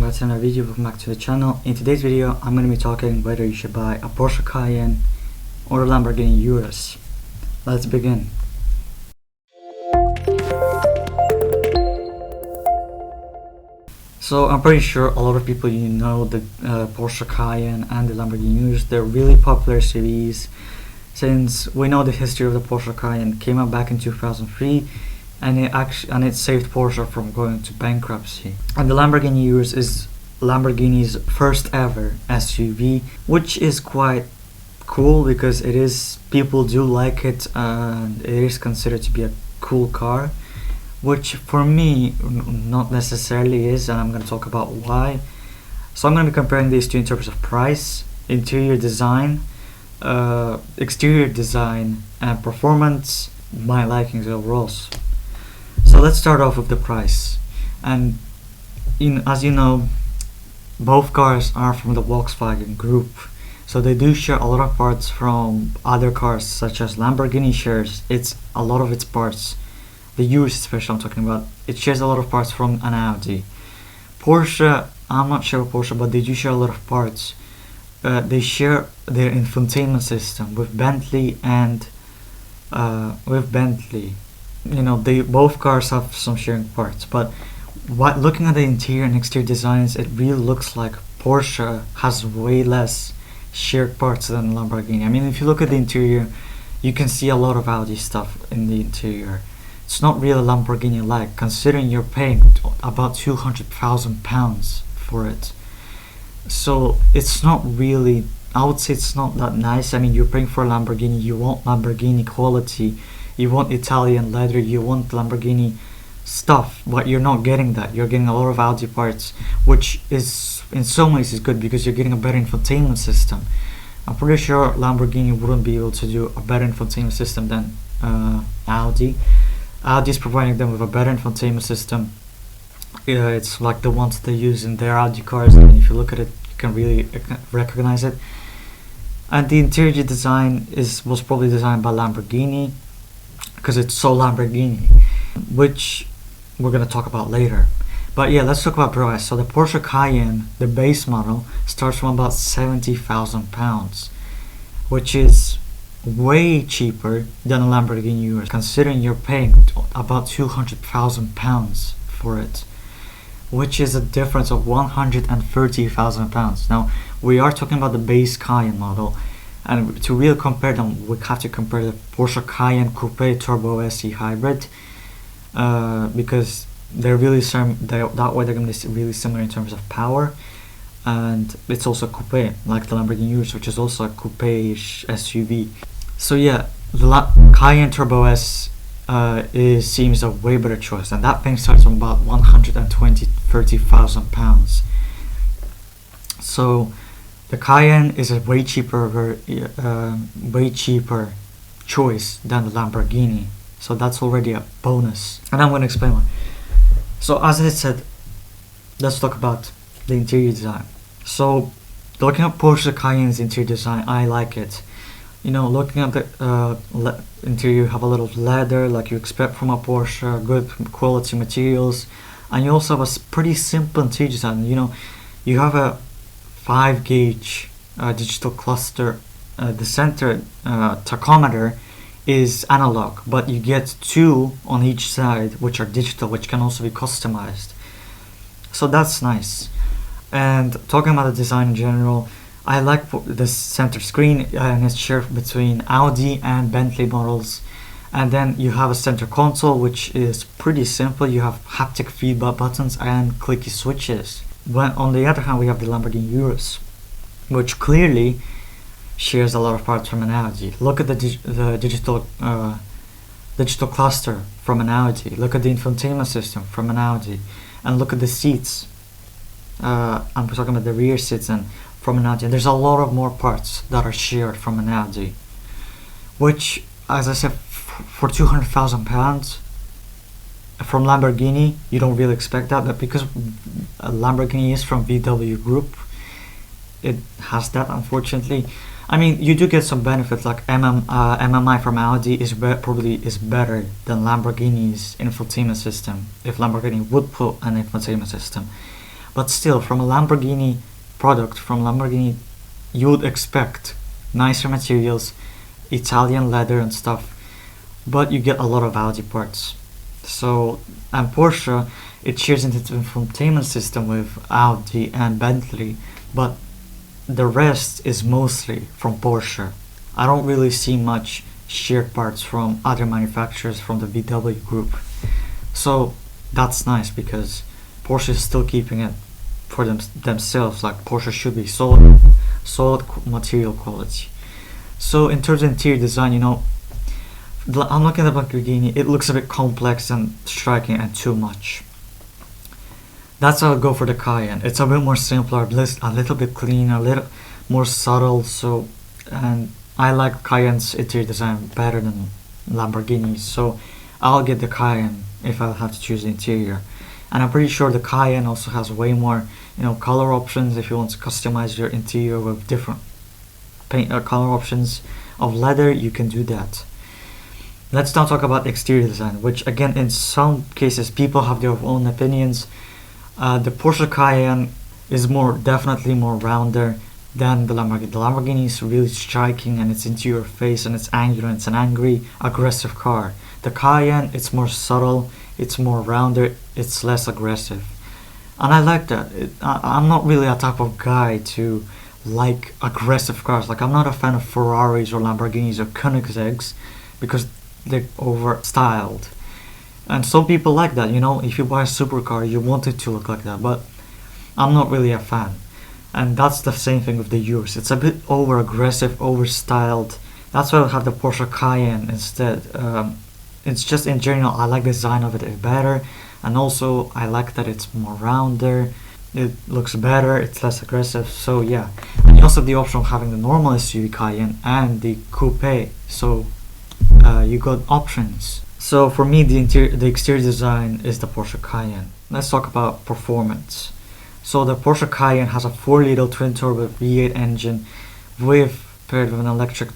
back to another video. Welcome back to the channel. In today's video, I'm going to be talking whether you should buy a Porsche Cayenne or a Lamborghini Urus. Let's begin. So I'm pretty sure a lot of people know the Porsche Cayenne and the Lamborghini Urus. They're really popular series since we know the history of the Porsche Cayenne. Came out back in 2003. And it saved Porsche from going to bankruptcy. And the Lamborghini Urus is Lamborghini's first ever SUV, which is quite cool because people do like it, and it is considered to be a cool car, which for me not necessarily is, and I'm going to talk about why. So I'm going to be comparing these two in terms of price, interior design, exterior design, and performance, my likings overall. So let's start off with the price. And as you know, both cars are from the Volkswagen group, so they do share a lot of parts from other cars, such as Lamborghini shares a lot of its parts. The Urus especially I'm talking about, it shares a lot of parts from an Audi. Porsche, I'm not sure Porsche, but they do share a lot of parts. They share their infotainment system with Bentley and both cars have some sharing parts, but looking at the interior and exterior designs, it really looks like Porsche has way less shared parts than Lamborghini. I mean, if you look at the interior, you can see a lot of Audi stuff in the interior. It's not really Lamborghini-like, considering you're paying about £200,000 for it. So it's not really, I would say it's not that nice. I mean, you're paying for a Lamborghini, you want Lamborghini quality, you want Italian leather, you want Lamborghini stuff, but you're not getting that. You're getting a lot of Audi parts, which is in some ways is good because you're getting a better infotainment system. I'm pretty sure Lamborghini wouldn't be able to do a better infotainment system than Audi. Audi is providing them with a better infotainment system. It's like the ones they use in their Audi cars, and if you look at it, you can really recognize it. And the interior design was probably designed by Lamborghini, because it's so Lamborghini, which we're going to talk about later. But yeah, let's talk about price. So the Porsche Cayenne, the base model, starts from about £70,000, which is way cheaper than a Lamborghini Urus, considering you're paying about £200,000 for it, which is a difference of £130,000. Now, we are talking about the base Cayenne model, and to really compare them, we have to compare the Porsche Cayenne Coupe Turbo SE Hybrid, because they're really that way they're going to be really similar in terms of power, and it's also a coupe like the Lamborghini Urus, which is also a coupe-ish SUV. So yeah, the Cayenne Turbo S seems a way better choice, and that thing starts from about £130,000. So the Cayenne is a way cheaper choice than the Lamborghini, so that's already a bonus, and I'm going to explain why. So as I said, let's talk about the interior design. So looking at Porsche Cayenne's interior design, I like it. You know, looking at the interior, you have a little leather like you expect from a Porsche, good quality materials, and you also have a pretty simple interior design. You know, you have a 5-gauge digital cluster. The center tachometer is analog, but you get 2 on each side which are digital, which can also be customized. So that's nice. And talking about the design in general, I like the center screen, and it's shared between Audi and Bentley models. And then you have a center console, which is pretty simple. You have haptic feedback buttons and clicky switches. When on the other hand, we have the Lamborghini Urus, which clearly shares a lot of parts from an Audi. Look at the digital cluster from an Audi. Look at the infotainment system from an Audi, and look at the seats. I'm talking about the rear seats and from an Audi. And there's a lot of more parts that are shared from an Audi, which, as I said, for £200,000 from Lamborghini, you don't really expect that, but because Lamborghini is from VW Group, it has that, unfortunately. I mean, you do get some benefits, like MMI from Audi probably is better than Lamborghini's infotainment system, if Lamborghini would put an infotainment system. But still, from a Lamborghini product, from Lamborghini, you would expect nicer materials, Italian leather and stuff, but you get a lot of Audi parts. So, and Porsche, it shares into its infotainment system with Audi and Bentley, but the rest is mostly from Porsche. I don't really see much shared parts from other manufacturers from the VW group. So that's nice because Porsche is still keeping it for themselves. Like Porsche should be solid material quality. So in terms of interior design, I'm looking at the Lamborghini. It looks a bit complex and striking and too much. That's how I go for the Cayenne. It's a bit more simpler, a little bit cleaner, a little more subtle. So, and I like Cayenne's interior design better than Lamborghini's. So I'll get the Cayenne if I have to choose the interior. And I'm pretty sure the Cayenne also has way more, color options if you want to customize your interior with different paint color options of leather. You can do that. Let's now talk about exterior design, which again, in some cases, people have their own opinions. The Porsche Cayenne is definitely more rounder than the Lamborghini. The Lamborghini is really striking and it's into your face and it's angry and it's an angry, aggressive car. The Cayenne, it's more subtle, it's more rounder, it's less aggressive. And I like that. I'm not really a type of guy to like aggressive cars. Like I'm not a fan of Ferraris or Lamborghinis or Koenigseggs because they're over styled. And some people like that, if you buy a supercar, you want it to look like that, but I'm not really a fan. And that's the same thing with the Urus. It's a bit over aggressive, over styled. That's why I have the Porsche Cayenne instead. It's just in general, I like the design of it better, and also I like that it's more rounder. It looks better, it's less aggressive. So yeah, and you also have the option of having the normal SUV Cayenne and the coupe. So you got options. So for me, the exterior design is the Porsche Cayenne. Let's talk about performance. So the Porsche Cayenne has a 4-liter twin-turbo V8 engine paired with an electric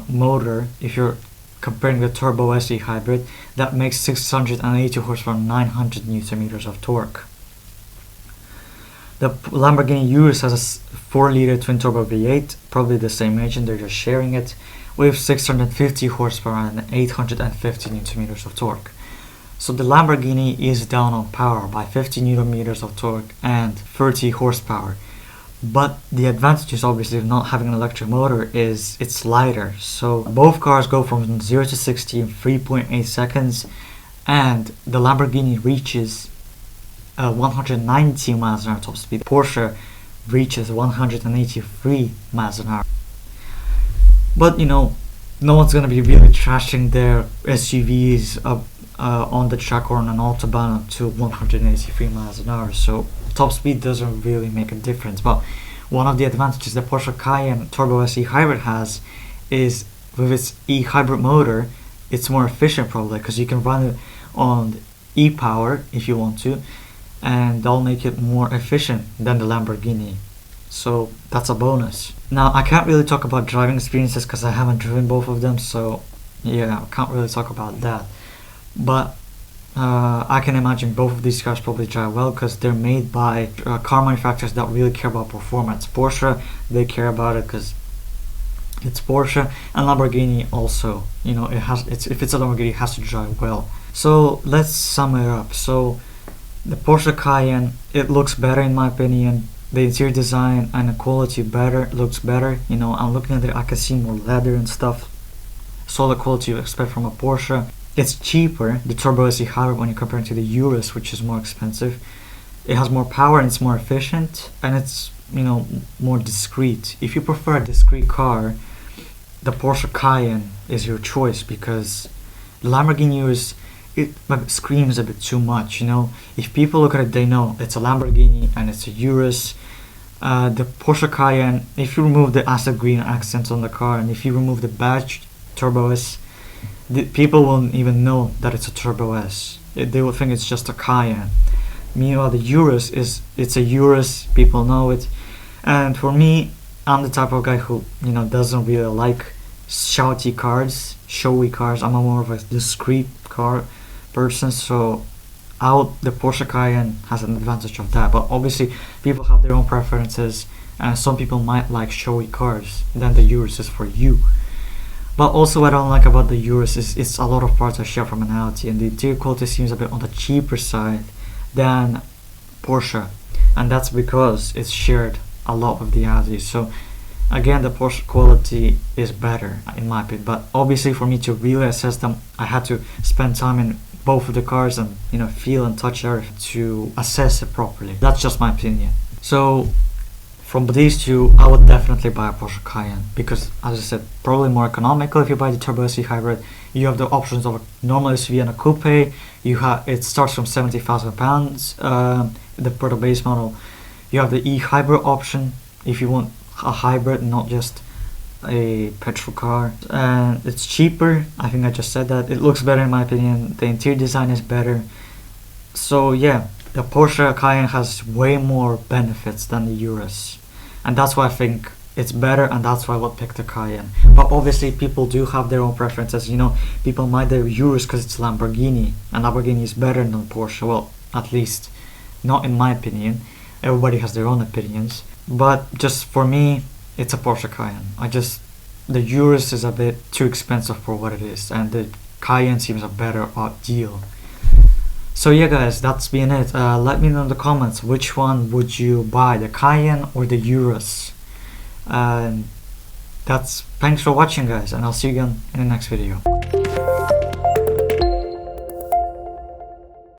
motor. If you're comparing the Turbo SE hybrid, that makes 680 horsepower, 900 newton meters of torque. The Lamborghini Urus has a 4-liter twin-turbo V8, probably the same engine, they're just sharing it, with 650 horsepower and 850 newton meters of torque. So the Lamborghini is down on power by 50 newton meters of torque and 30 horsepower. But the advantages obviously of not having an electric motor is it's lighter. So both cars go from 0 to 60 in 3.8 seconds, and the Lamborghini reaches 190 miles an hour top speed. Porsche reaches 183 miles an hour. But no one's gonna be really trashing their SUVs on the track or on an autobahn up to 183 miles an hour. So top speed doesn't really make a difference. But one of the advantages the Porsche Cayenne Turbo SE Hybrid has is with its e-hybrid motor, it's more efficient probably because you can run it on e-power if you want to, and that'll make it more efficient than the Lamborghini. So that's a bonus. Now I can't really talk about driving experiences because I haven't driven both of them, so yeah, I can't really talk about that. But I can imagine both of these cars probably drive well because they're made by car manufacturers that really care about performance. Porsche, they care about it because it's Porsche, and Lamborghini also. If it's a Lamborghini, it has to drive well. So let's sum it up. So the Porsche Cayenne, it looks better in my opinion. The interior design and the quality looks better. I'm looking at it, I can see more leather and stuff. Solid quality you expect from a Porsche. It's cheaper, the Turbo SE Hybrid, when you compare it to the Urus, which is more expensive. It has more power and it's more efficient, and it's more discreet. If you prefer a discreet car, the Porsche Cayenne is your choice because the Lamborghini Urus, it screams a bit too much. If people look at it, they know it's a Lamborghini and it's a Urus. The Porsche Cayenne, if you remove the acid green accents on the car and if you remove the badge Turbo S, people won't even know that it's a Turbo S. They will think it's just a Cayenne. Meanwhile, the Urus it's a Urus. People know it. And for me, I'm the type of guy who doesn't really like shouty cars, showy cars. I'm more of a discreet car person. So the Porsche Cayenne has an advantage of that. But obviously, people have their own preferences, and some people might like showy cars. Then the Urus is for you. But also, what I don't like about the Urus is it's a lot of parts are shared commonality, and the interior quality seems a bit on the cheaper side than Porsche, and that's because it's shared a lot with the Audi. So again, the Porsche quality is better in my opinion. But obviously, for me to really assess them, I had to spend time in both of the cars and feel and touch everything to assess it properly. That's just my opinion. So from these two, I would definitely buy a Porsche Cayenne because, as I said, probably more economical if you buy the Turbo SE hybrid. You have the options of a normal SUV and a coupe. It starts from £70,000. For the base model, you have the e-hybrid option if you want a hybrid, not just a petrol car, and it's cheaper. I think I just said that. It looks better in my opinion. The interior design is better. So yeah, the Porsche Cayenne has way more benefits than the Urus, and that's why I think it's better, and that's why I would pick the Cayenne. But obviously people do have their own preferences. People might the Urus because it's Lamborghini, and Lamborghini is better than Porsche. Well, at least not in my opinion. Everybody has their own opinions, but just for me, it's a Porsche Cayenne. The Urus is a bit too expensive for what it is, and the Cayenne seems a better deal. So yeah guys, that's been it. Let me know in the comments which one would you buy, the Cayenne or the Urus. Thanks for watching guys, and I'll see you again in the next video.